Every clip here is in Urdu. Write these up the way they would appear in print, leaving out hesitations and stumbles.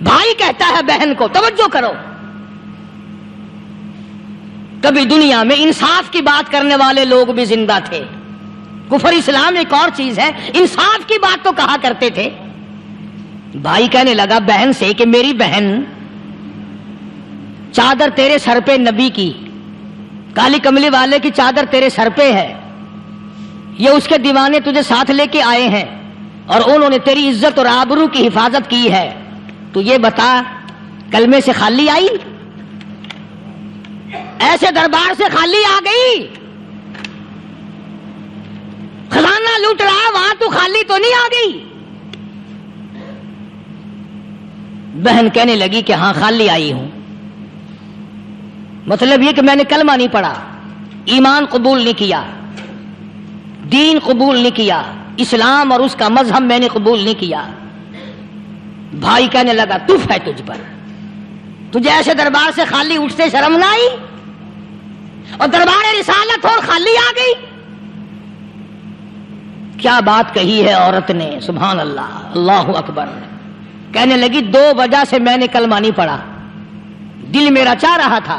بھائی کہتا ہے بہن کو، توجہ کرو، کبھی دنیا میں انصاف کی بات کرنے والے لوگ بھی زندہ تھے. کفر اسلام ایک اور چیز ہے، انصاف کی بات تو کہا کرتے تھے. بھائی کہنے لگا بہن سے کہ میری بہن، چادر تیرے سر پہ نبی کی، کالی کملی والے کی چادر تیرے سر پہ ہے، یہ اس کے دیوانے تجھے ساتھ لے کے آئے ہیں اور انہوں نے تیری عزت اور آبرو کی حفاظت کی ہے. تو یہ بتا کلمے سے خالی آئی؟ ایسے دربار سے خالی آ گئی؟ خزانہ لوٹ رہا وہاں تو خالی تو نہیں آ گئی؟ بہن کہنے لگی کہ ہاں خالی آئی ہوں. مطلب یہ کہ میں نے کلمہ نہیں پڑھا، ایمان قبول نہیں کیا، دین قبول نہیں کیا، اسلام اور اس کا مذہب میں نے قبول نہیں کیا. بھائی کہنے لگا تف ہے تجھ پر، تجھے ایسے دربار سے خالی اٹھتے شرم نہ آئی؟ اور دربار رسالت اور خالی آ گئی؟ کیا بات کہی ہے عورت نے، سبحان اللہ، اللہ اکبر. کہنے لگی 2 وجہ سے میں نے کلمہ نہیں پڑھا. دل میرا چاہ رہا تھا،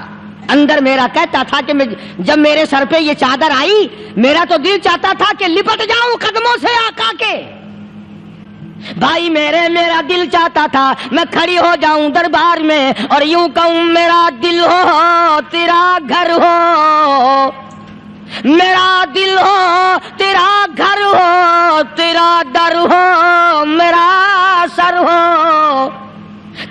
اندر میرا کہتا تھا کہ جب میرے سر پہ یہ چادر آئی، میرا تو دل چاہتا تھا کہ لپٹ جاؤں قدموں سے آقا کے. بھائی میرا دل چاہتا تھا میں کھڑی ہو جاؤں دربار میں اور یوں کہوں میرا دل ہو تیرا گھر ہو، میرا دل ہو تیرا گھر ہو، تیرا در ہو میرا سر ہو.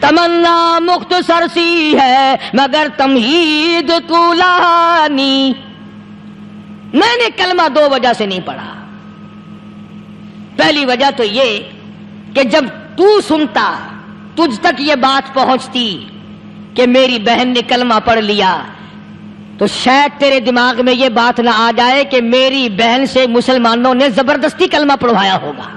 تمنا مختصر سی ہے مگر تمہید طولانی. میں نے کلمہ 2 وجہ سے نہیں پڑھا. پہلی وجہ تو یہ کہ جب تو سنتا، تجھ تک یہ بات پہنچتی کہ میری بہن نے کلمہ پڑھ لیا، تو شاید تیرے دماغ میں یہ بات نہ آ جائے کہ میری بہن سے مسلمانوں نے زبردستی کلمہ پڑھوایا ہوگا.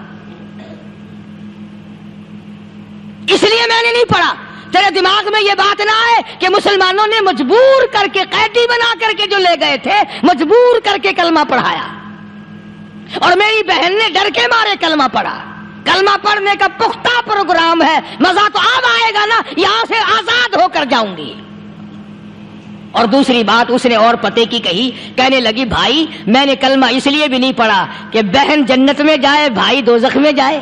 اس لیے میں نے نہیں پڑھا. تیرے دماغ میں یہ بات نہ آئے کہ مسلمانوں نے مجبور کر کے، قیدی بنا کر کے جو لے گئے تھے، مجبور کر کے کلمہ پڑھایا اور میری بہن نے ڈر کے مارے کلمہ پڑھا. کلمہ پڑھنے کا پختہ پروگرام ہے. مزہ تو اب آئے گا نا، یہاں سے آزاد ہو کر جاؤں گی. اور دوسری بات اس نے اور پتے کی کہی. کہنے لگی بھائی میں نے کلمہ اس لیے بھی نہیں پڑھا کہ بہن جنت میں جائے بھائی دوزخ میں جائے.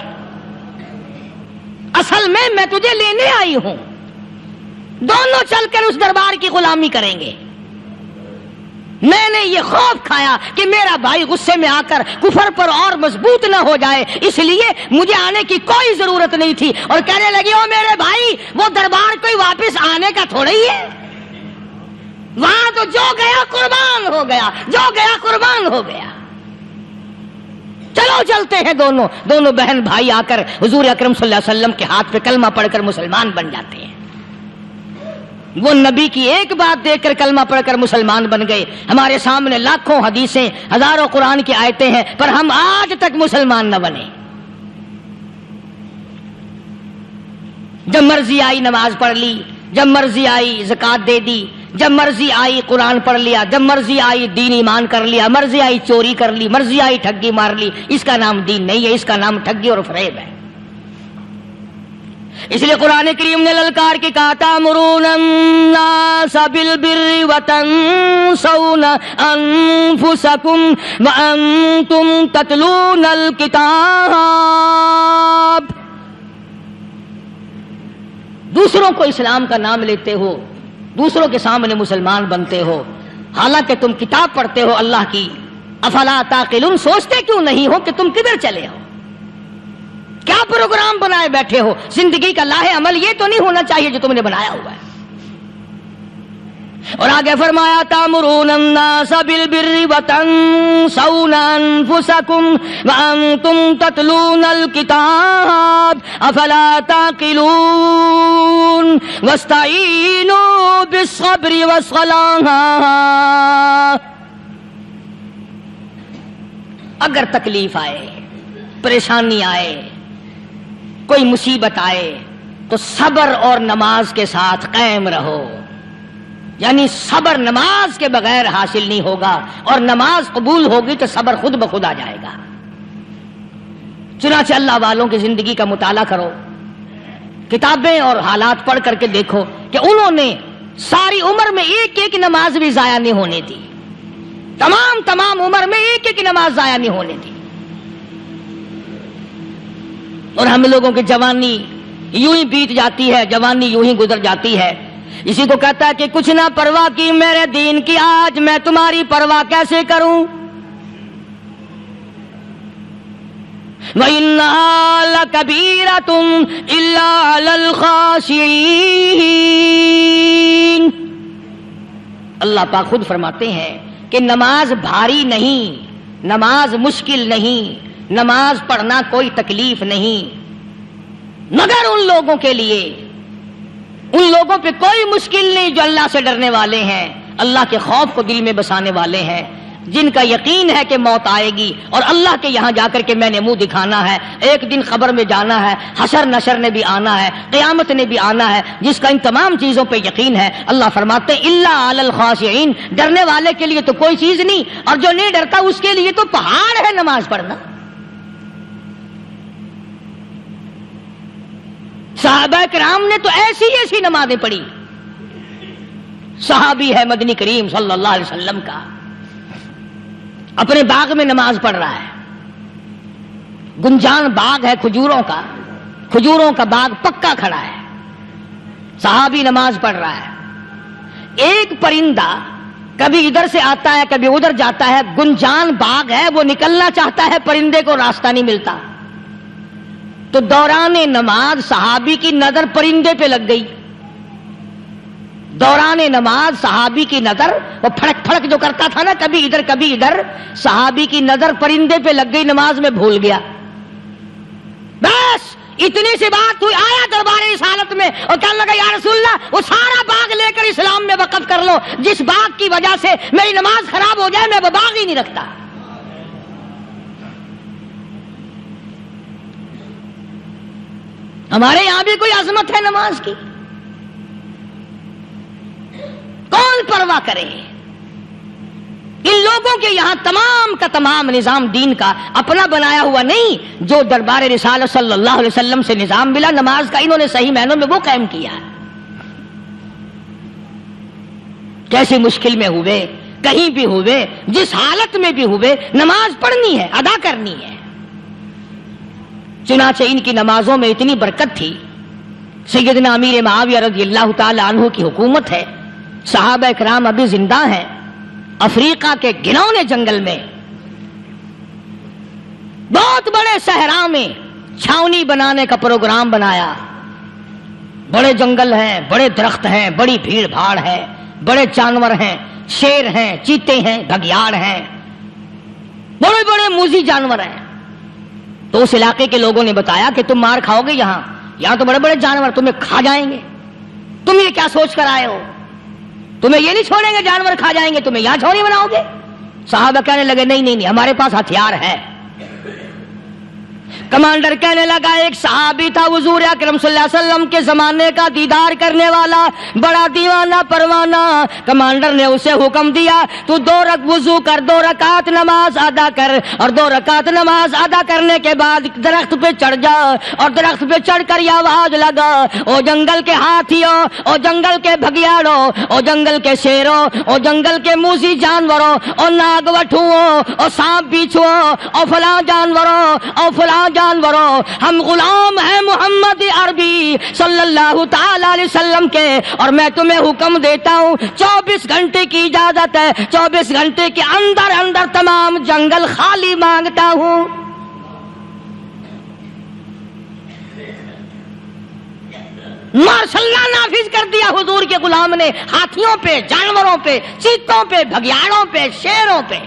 اصل میں تجھے لینے آئی ہوں، دونوں چل کر اس دربار کی غلامی کریں گے. میں نے یہ خوف کھایا کہ میرا بھائی غصے میں آ کر کفر پر اور مضبوط نہ ہو جائے، اس لیے مجھے آنے کی کوئی ضرورت نہیں تھی. اور کہنے لگی او میرے بھائی، وہ دربار کوئی واپس آنے کا تھوڑا ہی ہے، وہاں تو جو گیا قربان ہو گیا، جو گیا قربان ہو گیا. چلو چلتے ہیں. دونوں بہن بھائی آ کر حضور اکرم صلی اللہ علیہ وسلم کے ہاتھ پہ کلمہ پڑھ کر مسلمان بن جاتے ہیں. وہ نبی کی ایک بات دیکھ کر کلمہ پڑھ کر مسلمان بن گئے. ہمارے سامنے لاکھوں حدیثیں، ہزاروں قرآن کی آیتیں ہیں، پر ہم آج تک مسلمان نہ بنے. جب مرضی آئی نماز پڑھ لی، جب مرضی آئی زکوٰۃ دے دی، جب مرضی آئی قرآن پڑھ لیا، جب مرضی آئی دین ایمان کر لیا، مرضی آئی چوری کر لی، مرضی آئی ٹھگی مار لی. اس کا نام دین نہیں ہے، اس کا نام ٹھگی اور فریب ہے. اس لیے قرآن کریم نے للکار کے کہا تأمرون الناس بالبر وتنسون انفسکم وانتم تتلون الکتاب. دوسروں کو اسلام کا نام لیتے ہو، دوسروں کے سامنے مسلمان بنتے ہو، حالانکہ تم کتاب پڑھتے ہو اللہ کی. افلا تعقلون، سوچتے کیوں نہیں ہو کہ تم کدھر چلے ہو؟ کیا پروگرام بنائے بیٹھے ہو؟ زندگی کا لاہ عمل یہ تو نہیں ہونا چاہیے جو تم نے بنایا ہوا ہے. اور آگے فرمایا تأمرون الناس بالبر وتنسون انفسکم وانتم تتلون الکتاب افلا تعقلون واستعینوا بالصبر والصلاة. اگر تکلیف آئے، پریشانی آئے، کوئی مصیبت آئے تو صبر اور نماز کے ساتھ قائم رہو. یعنی صبر نماز کے بغیر حاصل نہیں ہوگا، اور نماز قبول ہوگی تو صبر خود بخود آ جائے گا. چنانچہ اللہ والوں کی زندگی کا مطالعہ کرو، کتابیں اور حالات پڑھ کر کے دیکھو کہ انہوں نے ساری عمر میں ایک ایک نماز بھی ضائع نہیں ہونے دی، تمام عمر میں ایک ایک نماز ضائع نہیں ہونے دی۔ اور ہم لوگوں کی جوانی یوں ہی بیت جاتی ہے، جوانی یوں ہی گزر جاتی ہے۔ اسی کو کہتا ہے کہ کچھ نہ پرواہ کی میرے دین کی، آج میں تمہاری پرواہ کیسے کروں؟ وَإِنَّهَا لَكَبِيرَةٌ إِلَّا عَلَى الْخَاشِعِينَ۔ اللہ پاک خود فرماتے ہیں کہ نماز بھاری نہیں، نماز مشکل نہیں، نماز پڑھنا کوئی تکلیف نہیں، مگر ان لوگوں کے لیے، ان لوگوں پہ کوئی مشکل نہیں جو اللہ سے ڈرنے والے ہیں، اللہ کے خوف کو دل میں بسانے والے ہیں، جن کا یقین ہے کہ موت آئے گی اور اللہ کے یہاں جا کر کے میں نے منہ دکھانا ہے، ایک دن قبر میں جانا ہے، حشر نشر نے بھی آنا ہے، قیامت نے بھی آنا ہے، جس کا ان تمام چیزوں پہ یقین ہے۔ اللہ فرماتے ہیں الا علی الخاشعین، ڈرنے والے کے لیے تو کوئی چیز نہیں، اور جو نہیں ڈرتا اس کے لیے تو پہاڑ ہے نماز پڑھنا۔ صحابہ کرام نے تو ایسی ایسی نمازیں پڑھی۔ صحابی ہے مدنی کریم صلی اللہ علیہ وسلم کا، اپنے باغ میں نماز پڑھ رہا ہے، گنجان باغ ہے کھجوروں کا، کھجوروں کا باغ پکا کھڑا ہے، صحابی نماز پڑھ رہا ہے۔ ایک پرندہ کبھی ادھر سے آتا ہے کبھی ادھر جاتا ہے، گنجان باغ ہے، وہ نکلنا چاہتا ہے، پرندے کو راستہ نہیں ملتا، تو دوران نماز صحابی کی نظر پرندے پہ لگ گئی۔ دوران نماز صحابی کی نظر، وہ پھڑک پھڑک جو کرتا تھا نا، کبھی ادھر کبھی ادھر، صحابی کی نظر پرندے پہ لگ گئی، نماز میں بھول گیا۔ بس اتنی سی بات ہوئی، آیا دربار رسالت میں اور کہنے لگا یا رسول اللہ وہ سارا باغ لے کر اسلام میں وقف کر لو، جس باغ کی وجہ سے میری نماز خراب ہو جائے میں وہ باغ ہی نہیں رکھتا۔ ہمارے یہاں بھی کوئی عظمت ہے نماز کی؟ کون پرواہ کرے؟ ان لوگوں کے یہاں تمام کا تمام نظام دین کا اپنا بنایا ہوا نہیں، جو دربار رسالت صلی اللہ علیہ وسلم سے نظام ملا نماز کا، انہوں نے صحیح معنوں میں وہ قائم کیا۔ کیسی مشکل میں ہوئے، کہیں بھی ہوئے، جس حالت میں بھی ہوئے، نماز پڑھنی ہے، ادا کرنی ہے۔ چنانچہ ان کی نمازوں میں اتنی برکت تھی، سیدنا امیر معاویہ رضی اللہ تعالی عنہ کی حکومت ہے، صحابہ اکرام ابھی زندہ ہیں، افریقہ کے گھنونے جنگل میں بہت بڑے صحرا میں چھاونی بنانے کا پروگرام بنایا۔ بڑے جنگل ہیں، بڑے درخت ہیں، بڑی بھیڑ بھاڑ ہے، بڑے جانور ہیں، شیر ہیں، چیتے ہیں، گھگیاڑ ہیں، بڑے بڑے موذی جانور ہیں۔ تو اس علاقے کے لوگوں نے بتایا کہ تم مار کھاؤ گے، یہاں تو بڑے بڑے جانور تمہیں کھا جائیں گے، تم یہ کیا سوچ کر آئے ہو؟ تمہیں یہ نہیں چھوڑیں گے، جانور کھا جائیں گے، تمہیں یہاں چھوڑی بناؤ گے؟ صحابہ کہنے لگے نہیں ہمارے پاس ہتھیار ہے۔ کمانڈر کہنے لگا، ایک صحابی تھا حضور اکرم صلی اللہ علیہ وسلم کے زمانے کا دیدار کرنے والا، بڑا دیوانہ پروانہ۔ کمانڈر نے اسے حکم دیا تو 2 رکعت وضو کر، 2 رکعت نماز ادا کر، اور 2 رکعت نماز ادا کرنے کے بعد درخت پہ چڑھ جا، اور درخت پہ چڑھ کر یہ آواز لگا، او جنگل کے ہاتھیوں، او جنگل کے بھگیاڑوں، او جنگل کے شیروں، او جنگل کے موذی جانوروں، او ناگ وٹھوؤں، او سانپ بیچھوؤں، او فلاں جانوروں، او فلاں جانوروں، ہم غلام ہیں محمد عربی صلی اللہ تعالی علیہ وسلم کے، اور میں تمہیں حکم دیتا ہوں 24 گھنٹے کی اجازت ہے، 24 گھنٹے کے اندر اندر تمام جنگل خالی مانگتا ہوں۔ ماشاء اللہ نافذ کر دیا حضور کے غلام نے، ہاتھیوں پہ، جانوروں پہ، چیتوں پہ، بھگیاڑوں پہ، شیروں پہ۔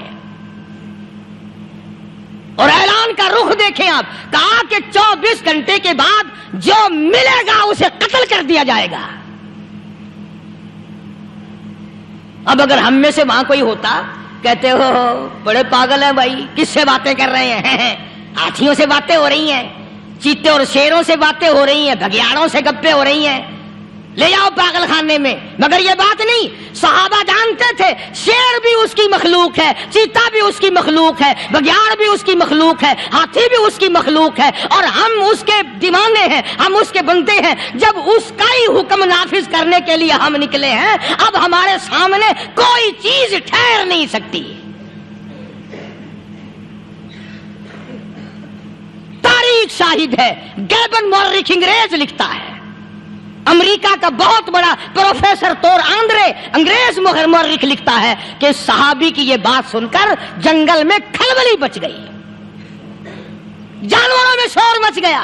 اور اعلان کا رخ دیکھیں آپ، کہا کہ 24 گھنٹے کے بعد جو ملے گا اسے قتل کر دیا جائے گا۔ اب اگر ہم میں سے وہاں کوئی ہوتا، کہتے ہو بڑے پاگل ہیں بھائی، کس سے باتیں کر رہے ہیں؟ ہاتھیوں سے باتیں ہو رہی ہیں، چیتے اور شیروں سے باتیں ہو رہی ہیں، بھگیاڑوں سے گپیں ہو رہی ہیں، لے جاؤ پاگل خانے میں. مگر یہ بات نہیں، صحابہ جانتے تھے شیر بھی اس کی مخلوق ہے، چیتا بھی اس کی مخلوق ہے، بگیاڑ بھی اس کی مخلوق ہے، ہاتھی بھی اس کی مخلوق ہے، اور ہم اس کے دیوانے ہیں، ہم اس کے بندے ہیں. جب اس کا ہی حکم نافذ کرنے کے لیے ہم نکلے ہیں، اب ہمارے سامنے کوئی چیز ٹھہر نہیں سکتی. تاریخ شاہد ہے. گیبن مورخ انگریز لکھتا ہے، امریکہ کا بہت بڑا پروفیسر تور آندرے انگریز مورخ لکھتا ہے کہ صحابی کی یہ بات سن کر جنگل میں کھلبلی مچ گئی، جانوروں میں شور مچ گیا،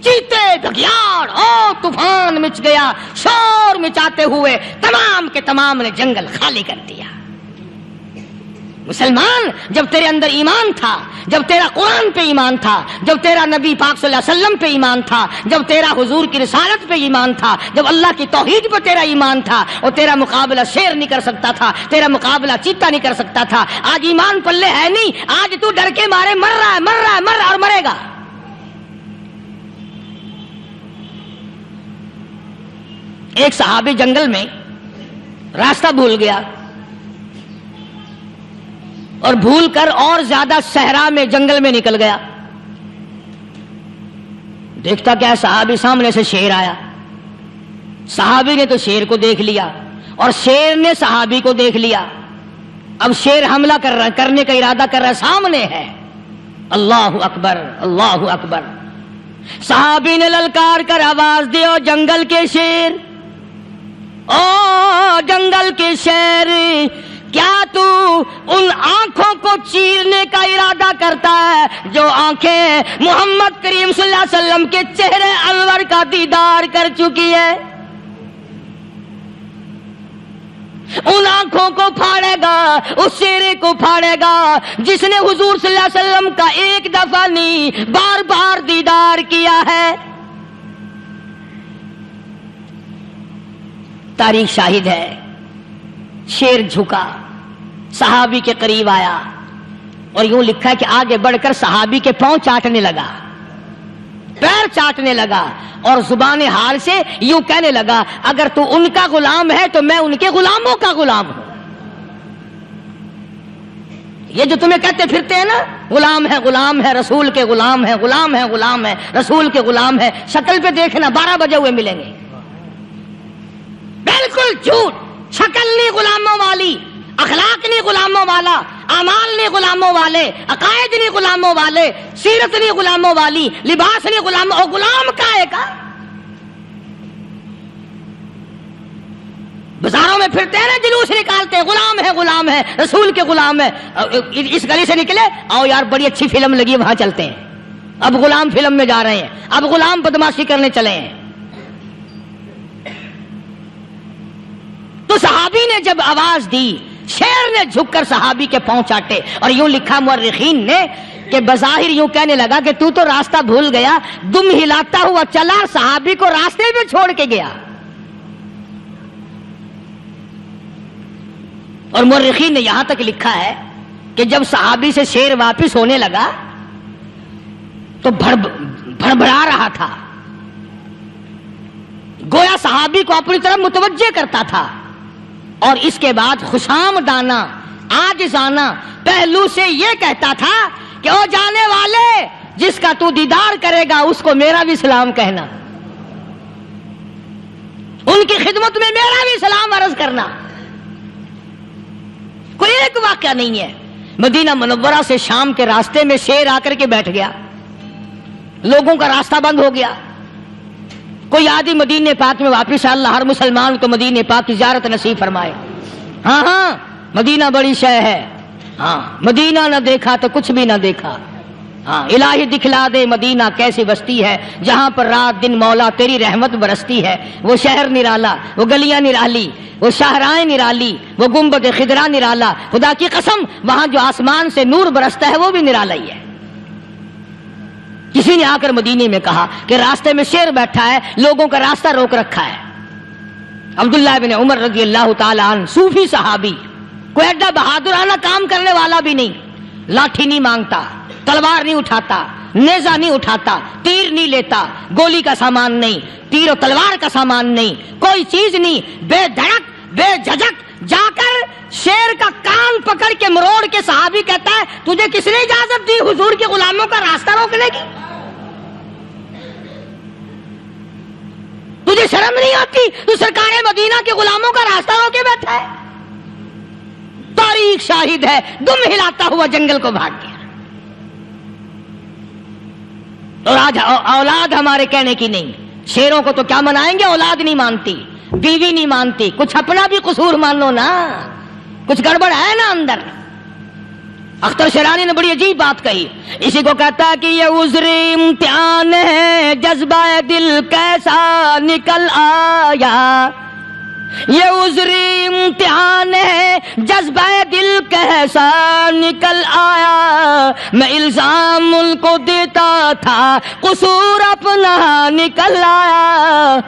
چیتے بگیاڑ اور طوفان مچ گیا. شور مچاتے ہوئے تمام کے تمام نے جنگل خالی کر دیا. مسلمان، جب تیرے اندر ایمان تھا، جب تیرا قرآن پہ ایمان تھا، جب تیرا نبی پاک صلی اللہ علیہ وسلم پہ ایمان تھا، جب تیرا حضور کی رسالت پہ ایمان تھا، جب اللہ کی توحید پہ تیرا ایمان تھا، اور تیرا مقابلہ شیر نہیں کر سکتا تھا، تیرا مقابلہ چیتا نہیں کر سکتا تھا. آج ایمان پلے ہے نہیں، آج تو ڈر کے مارے مر رہا ہے اور مرے گا. ایک صحابی جنگل میں راستہ بھول گیا اور بھول کر اور زیادہ صحرا میں جنگل میں نکل گیا. دیکھتا کیا، صحابی سامنے سے شیر آیا. صحابی نے تو شیر کو دیکھ لیا اور شیر نے صحابی کو دیکھ لیا. اب شیر حملہ کرنے کا ارادہ کر رہا ہے، سامنے ہے. اللہ اکبر، اللہ اکبر. صحابی نے للکار کر آواز دی، او جنگل کے شیر، او جنگل کے شیر، کیا تو ان آنکھوں کو چیرنے کا ارادہ کرتا ہے جو آنکھیں محمد کریم صلی اللہ علیہ وسلم کے چہرے انور کا دیدار کر چکی ہے؟ ان آنکھوں کو پھاڑے گا، اس چہرے کو پھاڑے گا جس نے حضور صلی اللہ علیہ وسلم کا ایک دفعہ نہیں بار بار دیدار کیا ہے. تاریخ شاہد ہے. شیر جھکا، صحابی کے قریب آیا اور یوں لکھا ہے کہ آگے بڑھ کر صحابی کے پاؤں چاٹنے لگا، پیر چاٹنے لگا اور زبان حال سے یوں کہنے لگا، اگر تو ان کا غلام ہے تو میں ان کے غلاموں کا غلام ہوں. یہ جو تمہیں کہتے پھرتے ہیں نا، غلام ہے رسول کے، غلام ہے رسول کے غلام ہے، شکل پہ دیکھنا 12 بجے ہوئے ملیں گے. بالکل جھوٹ. شکل نہیں غلاموں والی، اخلاق نہیں غلاموں والا، اعمال نہیں غلاموں والے، عقائد نہیں غلاموں والے، سیرت نہیں غلاموں والی، لباس نہیں غلاموں. اور غلام کائے کا؟ بازاروں میں پھرتے ہیں نا، جلوس نکالتے ہیں، غلام ہے رسول کے غلام ہے. اس گلی سے نکلے، آؤ یار بڑی اچھی فلم لگی، وہاں چلتے ہیں. اب غلام فلم میں جا رہے ہیں، اب غلام بدماشی کرنے چلے ہیں. تو صحابی نے جب آواز دی، شیر نے جھک کر صحابی کے پاؤں چاٹے. اور یوں لکھا مورخین نے کہ بظاہر یوں کہنے لگا کہ تو راستہ بھول گیا، دم ہلاتا ہوا چلا، صحابی کو راستے میں چھوڑ کے گیا. اور مورخین نے یہاں تک لکھا ہے کہ جب صحابی سے شیر واپس ہونے لگا تو بھڑبڑا رہا تھا، گویا صحابی کو اپنی طرف متوجہ کرتا تھا. اور اس کے بعد خوشامدانہ عاجزانہ پہلو سے یہ کہتا تھا کہ او جانے والے، جس کا تو دیدار کرے گا اس کو میرا بھی سلام کہنا، ان کی خدمت میں میرا بھی سلام عرض کرنا. کوئی ایک واقعہ نہیں ہے. مدینہ منورہ سے شام کے راستے میں شیر آ کر کے بیٹھ گیا، لوگوں کا راستہ بند ہو گیا. کوئی آدمی مدینہ پاک میں واپس، اللہ ہر مسلمان کو مدینہ پاک کی زیارت نصیب فرمائے. ہاں مدینہ بڑی شے ہے. ہاں مدینہ نہ دیکھا تو کچھ بھی نہ دیکھا. ہاں الہی دکھلا دے مدینہ کیسی بستی ہے، جہاں پر رات دن مولا تیری رحمت برستی ہے. وہ شہر نرالا، وہ گلیاں نرالی، وہ شاہراہیں نرالی، وہ گنبد خضرا نرالا. خدا کی قسم وہاں جو آسمان سے نور برستا ہے وہ بھی نرالا ہی ہے. کسی نے آ کر مدینے میں کہا کہ راستے میں شیر بیٹھا ہے، لوگوں کا راستہ روک رکھا ہے. عبداللہ بن عمر رضی اللہ تعالی عنہ، صوفی صحابی، کوئی ایڈا بہادرانہ کام کرنے والا بھی نہیں، لاٹھی نہیں مانگتا، تلوار نہیں اٹھاتا، نیزہ نہیں اٹھاتا، تیر نہیں لیتا، گولی کا سامان نہیں، تیر و تلوار کا سامان نہیں، کوئی چیز نہیں، بے دھڑک بے جھجک جا کر شیر کا کان پکڑ کے مروڑ کے صحابی کہتا ہے تجھے کس نے اجازت دی حضور کے غلاموں کا راستہ روکنے کی؟ تجھے شرم نہیں آتی؟ تو سرکار مدینہ کے غلاموں کا راستہ روکے بیٹھا ہے۔ تاریخ شاہد ہے، دم ہلاتا ہوا جنگل کو بھاگ گیا۔ اور آج اولاد ہمارے کہنے کی نہیں، شیروں کو تو کیا منائیں گے، اولاد نہیں مانتی، بیوی نہیں مانتی، کچھ اپنا بھی قصور مان لو نا، کچھ گڑبڑ ہے نا اندر۔ اختر شیرانی نے بڑی عجیب بات کہی، اسی کو کہتا ہے کہ یہ عذر امتحان ہے، جذبہ دل کیسا نکل آیا، یہ عذر امتحان ہے، جذبہ دل کیسا نکل آیا، میں الزام ان کو دیتا تھا، قصور اپنا نکل آیا۔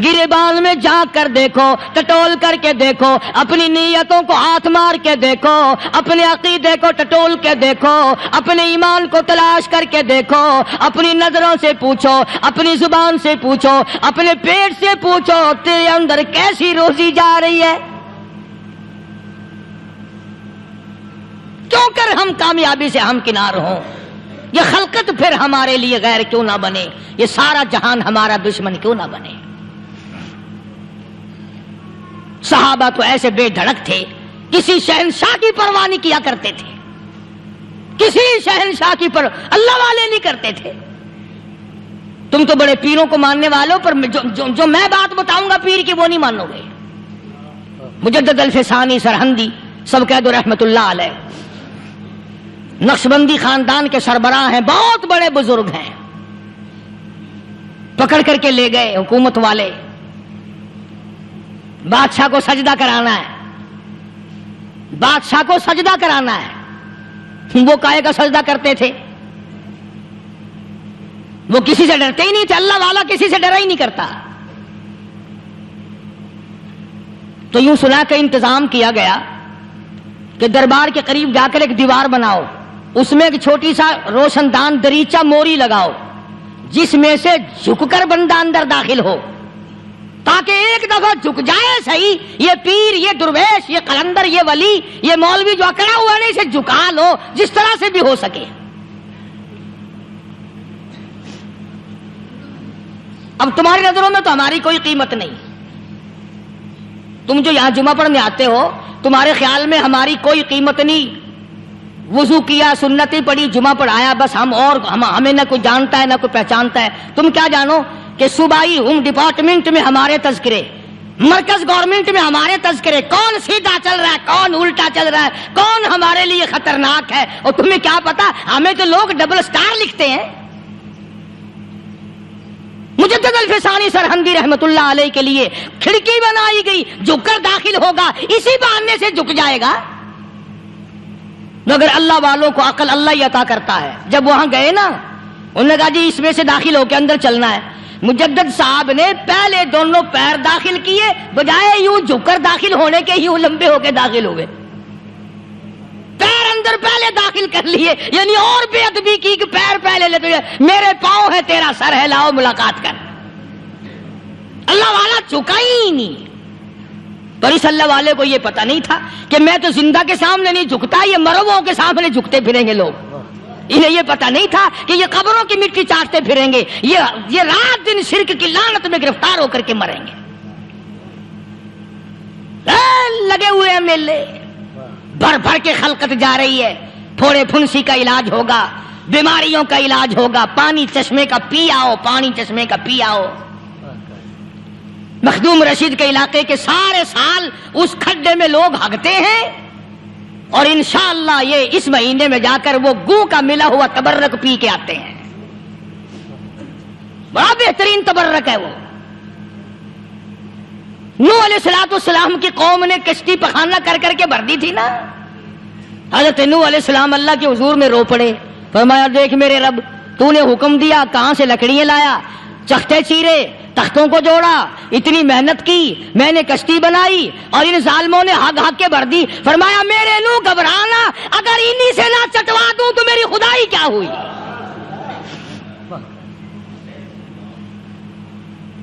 گریبان میں جا کر دیکھو، ٹٹول کر کے دیکھو، اپنی نیتوں کو ہاتھ مار کے دیکھو، اپنے عقیدے کو ٹٹول کے دیکھو، اپنے ایمان کو تلاش کر کے دیکھو، اپنی نظروں سے پوچھو، اپنی زبان سے پوچھو، اپنے پیٹ سے پوچھو، تیرے اندر کیسی روزی جا رہی ہے؟ کیوں کر ہم کامیابی سے ہمکنار ہوں؟ یہ خلقت پھر ہمارے لیے غیر کیوں نہ بنے؟ یہ سارا جہان ہمارا دشمن کیوں نہ بنے؟ صحابہ تو ایسے بے دھڑک تھے، کسی شہنشاہ کی پرواہ نہیں کیا کرتے تھے، کسی شہنشاہ کی پرواہ اللہ والے نہیں کرتے تھے۔ تم تو بڑے پیروں کو ماننے والوں، پر جو میں بات بتاؤں گا پیر کی وہ نہیں مانو گے۔ مجدد الفسانی سرہندی سب کہہ دو رحمت اللہ علیہ، نقشبندی خاندان کے سربراہ ہیں، بہت بڑے بزرگ ہیں، پکڑ کر کے لے گئے حکومت والے، بادشاہ کو سجدہ کرانا ہے، بادشاہ کو سجدہ کرانا ہے۔ وہ کائے کا سجدہ کرتے تھے؟ وہ کسی سے ڈرتے ہی نہیں تھے، اللہ والا کسی سے ڈرا ہی نہیں کرتا۔ تو یوں سنا کہ انتظام کیا گیا کہ دربار کے قریب جا کر ایک دیوار بناؤ، اس میں ایک چھوٹی سا روشن دان دریچہ موری لگاؤ، جس میں سے جھک کر بندہ اندر داخل ہو، تاکہ ایک دفعہ جھک جائے صحیح، یہ پیر، یہ درویش، یہ قلندر، یہ ولی، یہ مولوی جو اکڑا ہوا ہے اسے جھکا لو جس طرح سے بھی ہو سکے۔ اب تمہاری نظروں میں تو ہماری کوئی قیمت نہیں، تم جو یہاں جمعہ پڑھنے آتے ہو تمہارے خیال میں ہماری کوئی قیمت نہیں، وضو کیا، سنتیں پڑھی، جمعہ پڑھایا، بس ہمیں نہ کوئی جانتا ہے نہ کوئی پہچانتا ہے۔ تم کیا جانو کہ صوبائی ہوم ڈپارٹمنٹ میں ہمارے تذکرے، مرکز گورنمنٹ میں ہمارے تذکرے، کون سیدھا چل رہا ہے، کون الٹا چل رہا ہے، کون ہمارے لیے خطرناک ہے، اور تمہیں کیا پتا؟ ہمیں تو لوگ ڈبل سٹار لکھتے ہیں۔ مجدد الفسانی سرہندی رحمت اللہ علیہ کے لیے کھڑکی بنائی گئی، جھک کر داخل ہوگا، اسی بہانے سے جھک جائے گا۔ مگر اللہ والوں کو عقل اللہ ہی عطا کرتا ہے۔ جب وہاں گئے نا، انہوں نے کہا جی اس میں سے داخل ہو کے اندر چلنا ہے۔ مجدد صاحب نے پہلے دونوں پیر داخل کیے، بجائے یوں جھک کر داخل ہونے کے یوں لمبے ہو کے داخل ہوئے، پیر اندر پہلے داخل کر لیے، یعنی اور بے ادبی کی کہ پیر پہلے لیتے ہوئے، میرے پاؤں ہے تیرا سر ہے، لاؤ ملاقات کر۔ اللہ والا جھکا ہی نہیں۔ پر اس اللہ والے کو یہ پتہ نہیں تھا کہ میں تو زندہ کے سامنے نہیں جھکتا، یہ مرووں کے سامنے جھکتے پھریں گے لوگ۔ انہیں یہ پتہ نہیں تھا کہ یہ قبروں کی مٹی چاٹتے پھریں گے، یہ رات دن شرک کی لعنت میں گرفتار ہو کر کے مریں گے۔ لگے ہوئے ہیں میلے، بھر بھر کے خلقت جا رہی ہے، پھوڑے پھنسی کا علاج ہوگا، بیماریوں کا علاج ہوگا، پانی چشمے کا پی آؤ، پانی چشمے کا پی آؤ۔ مخدوم رشید کے علاقے کے سارے سال اس کھڈے میں لوگ ہگتے ہیں، اور انشاءاللہ یہ اس مہینے میں جا کر وہ گوں کا ملا ہوا تبرک پی کے آتے ہیں۔ بڑا بہترین تبرک ہے وہ۔ نوح علیہ السلام کی قوم نے کشتی پخانہ کر کر کے بھر دی تھی نا، حضرت نوح علیہ السلام اللہ کے حضور میں رو پڑے، فرمایا دیکھ میرے رب، تو نے حکم دیا، کہاں سے لکڑیاں لایا، چختے چیرے، تختوں کو جوڑا، اتنی محنت کی، میں نے کشتی بنائی اور ان ظالموں نے ہگ ہگ کے بھر دی۔ فرمایا میرے نو گھبرانا، اگر انہی سے نہ چٹوا دوں تو میری خدائی کیا ہوئی۔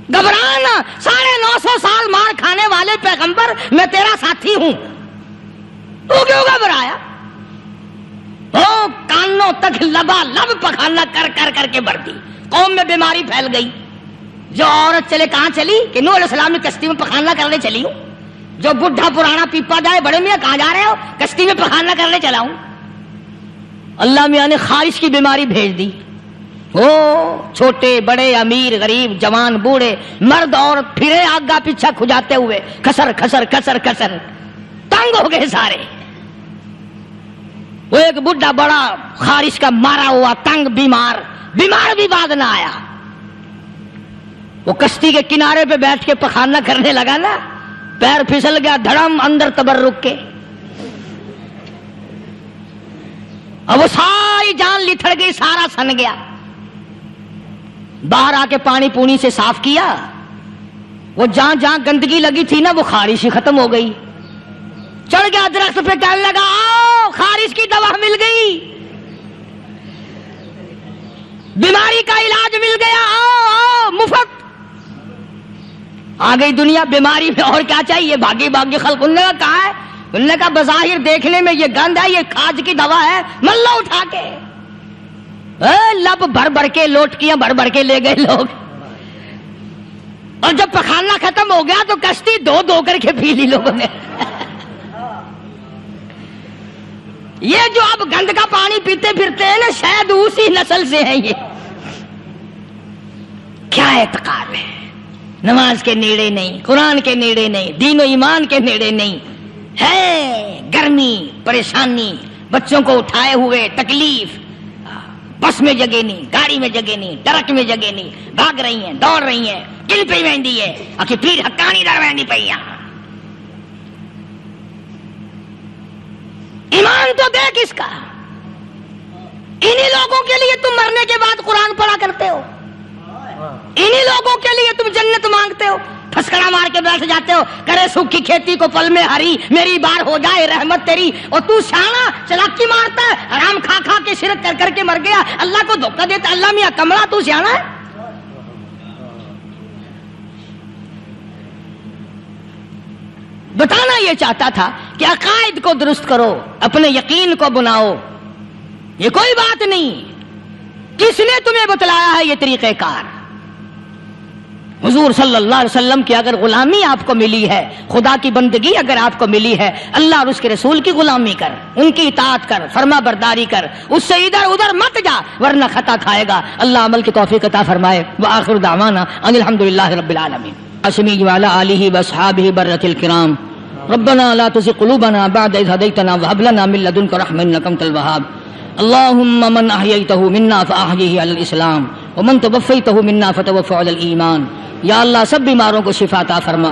گھبرانا، 950 سال مار کھانے والے پیغمبر میں تیرا ساتھی ہوں، تو کیوں گھبرایا؟ وہ کانوں تک لبا لب پخانا کر کر کر کے بڑھ دی، قوم میں بیماری پھیل گئی۔ جو عورت چلے کہاں چلی کہ نوح علیہ السلام نے کشتی میں پخانا کرنے چلی ہوں، جو بڈھا پرانا پیپا جائے بڑے میاں کہاں جا رہے ہو؟ کشتی میں پخانا کرنے چلا ہوں۔ اللہ میاں نے خارش کی بیماری بھیج دی، وہ چھوٹے بڑے امیر غریب جوان بوڑھے مرد عورت پھرے آگا پیچھا کھجاتے ہوئے کسر کسر کسر کسر تنگ ہو گئے سارے۔ وہ ایک بڈھا بڑا خارش کا مارا ہوا تنگ بیمار بھی بعد نہ آیا، وہ کشتی کے کنارے پہ بیٹھ کے پخانا کرنے لگا نا، پیر پھسل گیا دھڑم اندر تبرک کے، اب وہ ساری جان لتھڑ گئی، سارا سن گیا۔ باہر آ کے پانی پونی سے صاف کیا، وہ جہاں جہاں گندگی لگی تھی نا وہ خارش ہی ختم ہو گئی۔ چڑھ گیا درخت پہ، کہنے لگا آؤ خارش کی دوا مل گئی، بیماری کا علاج مل گیا، آؤ آؤ مفت۔ آ گئی دنیا بیماری میں، اور کیا چاہیے؟ بھاگی بھاگی خلق۔ انہوں نے کہا ہے، انہوں نے کہا بظاہر دیکھنے میں یہ گند ہے، یہ کھاج کی دوا ہے، ملو اٹھا کے۔ لب بھر بھر کے لوٹکیاں بھر بھر کے لے گئے لوگ، اور جب پخانا ختم ہو گیا تو کشتی دو دو کر کے پی لی لوگوں نے۔ یہ جو اب گند کا پانی پیتے پھرتے ہیں نا، شاید اسی نسل سے ہیں۔ یہ کیا اعتقاد ہے؟ نماز کے نیڑے نہیں، قرآن کے نیڑے نہیں، دین و ایمان کے نیڑے نہیں، ہے گرمی پریشانی، بچوں کو اٹھائے ہوئے تکلیف، بس میں جگہ نہیں، گاڑی میں جگہ نہیں، ٹرک میں جگہ نہیں، بھاگ رہی ہیں دوڑ رہی ہیں، کل پہ ویندی ہے اکی پیر حقانی در ویندی پئی ہے۔ ایمان تو دیکھ اس کا، انہی لوگوں کے لیے تم مرنے کے بعد قرآن پڑھا کرتے ہو، انہی لوگوں کے لیے تم جنت مانگتے ہو، پھسکڑا مار کے بیٹھ جاتے ہو، کرے سوکھی کھیتی کو پل میں ہری، میری بار ہو جائے رحمت تیری، اور تو شانہ چلاکی مارتا ہے، حرام کھا کھا کے شرک کر کر کے مر گیا، اللہ کو دھوکہ دیتا، اللہ میاں کملا تو شانہ ہے۔ بتانا یہ چاہتا تھا کہ عقائد کو درست کرو، اپنے یقین کو بناؤ، یہ کوئی بات نہیں، کس نے تمہیں بتلایا ہے یہ طریقہ کار؟ حضور صلی اللہ علیہ وسلم کی اگر غلامی آپ کو ملی ہے، خدا کی بندگی اگر آپ کو ملی ہے، اللہ اور اس کے رسول کی غلامی کر، ان کی اطاعت کر، فرما برداری کر، اس سے ادھر ادھر مت جا ورنہ خطا کھائے گا۔ اللہ عمل کی توفیق عطا فرمائے۔ وآخر دعوانا ان الحمدللہ رب العالمین۔ اسمی وعلی آلہ واصحابہ برۃ الکرام۔ ربنا لا تزغ قلوبنا بعد إذ هديتنا وهب لنا من لدنك رحمة إنك أنت الوهاب۔ اللهم من أحييته منا فأحيه على الإسلام ومن توفيته منا فتوفه على الإيمان۔ یا اللہ سب بیماروں کو شفا عطا فرما،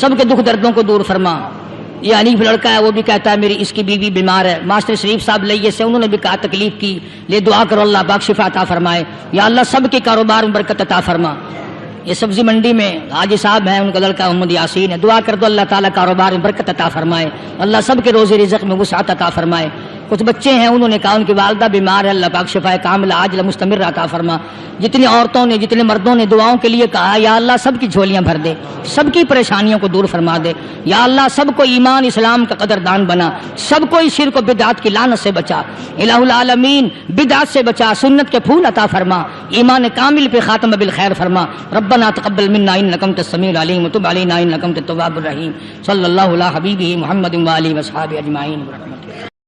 سب کے دکھ دردوں کو دور فرما۔ یہ حنیف لڑکا ہے، وہ بھی کہتا ہے میری اس کی بیوی بیمار ہے، ماسٹر شریف صاحب لئیے سے انہوں نے بھی کہا تکلیف کی، لے دعا کرو اللہ پاک شفا عطا فرمائے۔ یا اللہ سب کے کاروبار میں برکت عطا فرما۔ یہ سبزی منڈی میں حاجی صاحب ہیں، ان کا لڑکا محمد یاسین ہے، دعا کر دو اللہ تعالیٰ کاروبار میں برکت عطا فرمائے، اللہ سب کے روزی رزق میں وسعت عطا فرمائے۔ کچھ بچے ہیں، انہوں نے کہا ان کی والدہ بیمار ہے، اللہ پاک شفا کاملہ عاجلہ مستمر عطا فرما۔ جتنی عورتوں نے جتنے مردوں نے دعاؤں کے لیے کہا، یا اللہ سب کی جھولیاں بھر دے، سب کی پریشانیوں کو دور فرما دے۔ یا اللہ سب کو ایمان اسلام کا قدردان بنا، سب کو اس شرک و بدعت کی لعنت سے بچا، الہ العالمین بدعت سے بچا، سنت کے پھول عطا فرما، ایمان کامل پہ خاتمہ بالخیر فرما۔ ربنا تقبل منا انک انت السمیع العلیم وتب علینا انک انت التواب الرحیم۔ صلی اللہ علی حبیبہ محمد و آلہ و اصحابہ اجمعین۔